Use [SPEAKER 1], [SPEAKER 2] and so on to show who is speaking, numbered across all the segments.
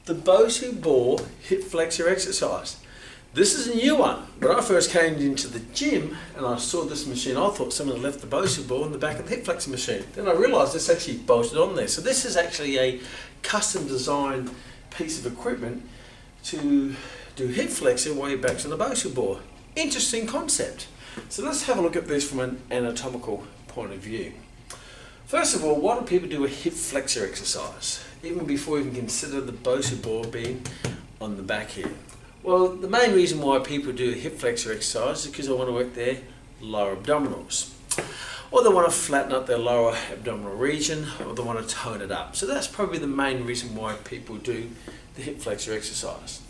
[SPEAKER 1] the Bosu ball hip flexor exercise. This is a new one. When I first came into the gym and I saw this machine, I thought someone had left the Bosu ball in the back of the hip flexor machine. Then I realised it's actually bolted on there. So this is actually a custom designed piece of equipment to do hip flexor while your back's on the Bosu ball. Interesting concept. So let's have a look at this from an anatomical point of view. First of all, why do people do a hip flexor exercise, even before you even consider the Bosu ball being on the back here? Well, the main reason why people do a hip flexor exercise is because they want to work their lower abdominals, or they want to flatten up their lower abdominal region, or they want to tone it up. So that's probably the main reason why people do the hip flexor exercise.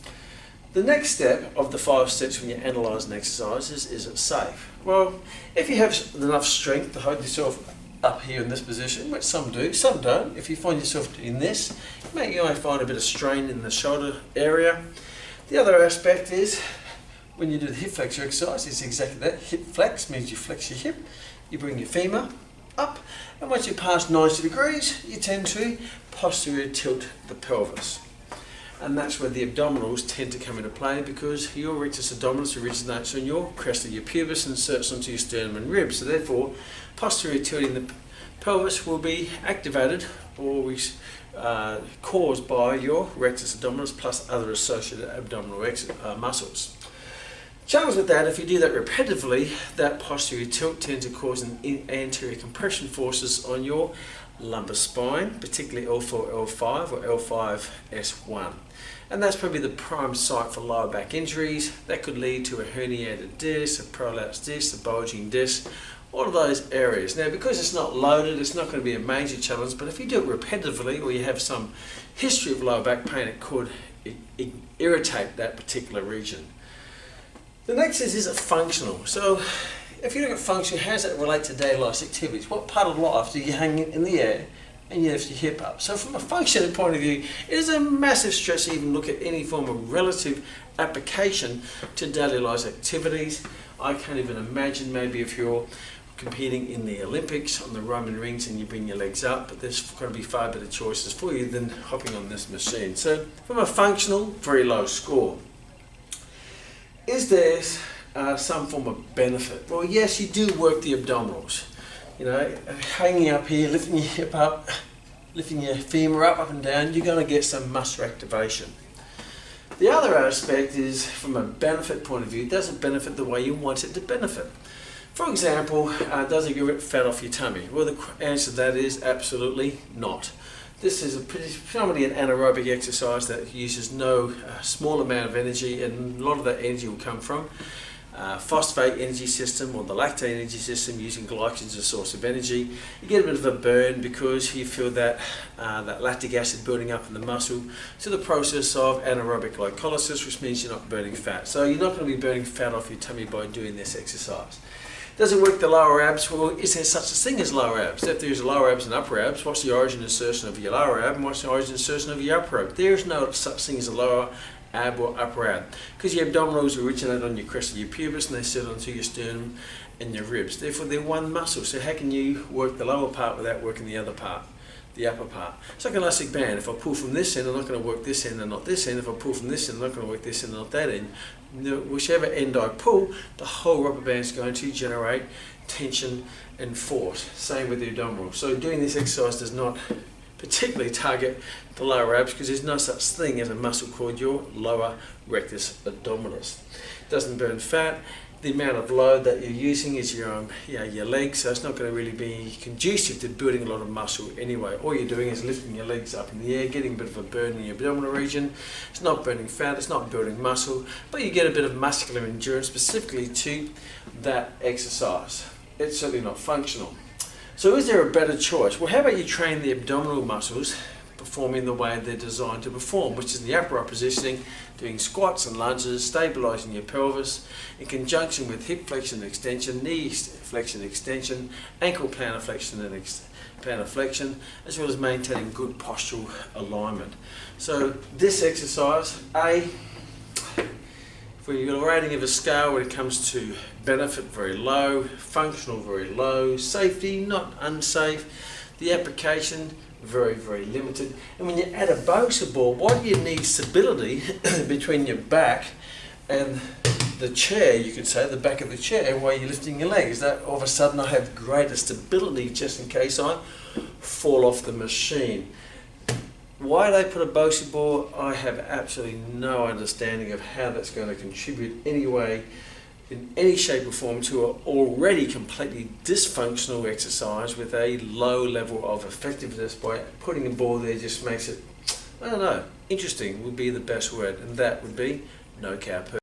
[SPEAKER 1] The next step of the 5 steps when you analyse an exercise is it safe? Well, if you have enough strength to hold yourself up here in this position, which some do, some don't. If you find yourself doing this, you might find a bit of strain in the shoulder area. The other aspect is, when you do the hip flexor exercise, it's exactly that. Hip flex means you flex your hip, you bring your femur up, and once you pass 90 degrees, you tend to posterior tilt the pelvis. And that's where the abdominals tend to come into play, because your rectus abdominis originates on your crest of your pubis and inserts onto your sternum and ribs. So therefore, posterior tilting the pelvis will be activated or caused by your rectus abdominis plus other associated abdominal muscles. Challenge with that, if you do that repetitively, that posterior tilt tends to cause an anterior compression forces on your lumbar spine, particularly L4, L5 or L5S1. And that's probably the prime site for lower back injuries. That could lead to a herniated disc, a prolapsed disc, a bulging disc, all of those areas. Now, because it's not loaded, it's not going to be a major challenge, but if you do it repetitively or you have some history of lower back pain, it could irritate that particular region. The next is it functional? So if you look at function, how does it relate to daily life activities? What part of life do you hang in the air and you lift your hip up? So from a functional point of view, it is a massive stretch to even look at any form of relative application to daily life activities. I can't even imagine maybe if you're competing in the Olympics on the Roman rings and you bring your legs up, but there's going to be far better choices for you than hopping on this machine. So from a functional, very low score. Is there some form of benefit? Well, yes, you do work the abdominals. You know, hanging up here, lifting your hip up, lifting your femur up and down, you're going to get some muscle activation. The other aspect is, from a benefit point of view, does it benefit the way you want it to benefit? For example, does it get fat off your tummy? Well, the answer to that is absolutely not. This is predominantly an anaerobic exercise that uses no small amount of energy, and a lot of that energy will come from phosphate energy system or the lactate energy system, using glycogen as a source of energy. You get a bit of a burn because you feel that that lactic acid building up in the muscle to the process of anaerobic glycolysis, which means you're not burning fat. So you're not going to be burning fat off your tummy by doing this exercise. Does it work the lower abs? Well, is there such a thing as lower abs? If there's lower abs and upper abs, what's the origin insertion of your lower ab and what's the origin insertion of your upper ab? There's no such thing as a lower ab or upper ab, because your abdominals originate on your crest of your pubis and they sit onto your sternum and your ribs. Therefore, they're one muscle. So how can you work the lower part without working the other part, the upper part? It's like an elastic band. If I pull from this end, I'm not going to work this end and not this end. If I pull from this end, I'm not going to work this end and not that end. Whichever end I pull, the whole rubber band is going to generate tension and force. Same with the abdominals. So doing this exercise does not particularly target the lower abs, because there's no such thing as a muscle called your lower rectus abdominis. It doesn't burn fat. The amount of load that you're using is your legs, so it's not going to really be conducive to building a lot of muscle anyway. All you're doing is lifting your legs up in the air, getting a bit of a burn in your abdominal region. It's not burning fat, it's not building muscle, but you get a bit of muscular endurance specifically to that exercise. It's certainly not functional. So is there a better choice? Well, how about you train the abdominal muscles performing the way they're designed to perform, which is the upright positioning, doing squats and lunges, stabilizing your pelvis in conjunction with hip flexion and extension, knee flexion and extension, ankle plantar flexion and plantar flexion, as well as maintaining good postural alignment. So this exercise, if you've got a rating of a scale when it comes to benefit, very low, functional, very low, safety, not unsafe, the application, very, very limited. And when you add a Bosu ball, why do you need stability between your back and the chair, you could say, the back of the chair, while you're lifting your legs? That all of a sudden I have greater stability just in case I fall off the machine. Why they put a Bosu ball, I have absolutely no understanding of how that's going to contribute anyway, in any shape or form, to an already completely dysfunctional exercise with a low level of effectiveness. By putting a ball there just makes it, I don't know, interesting would be the best word, and that would be no cow poo.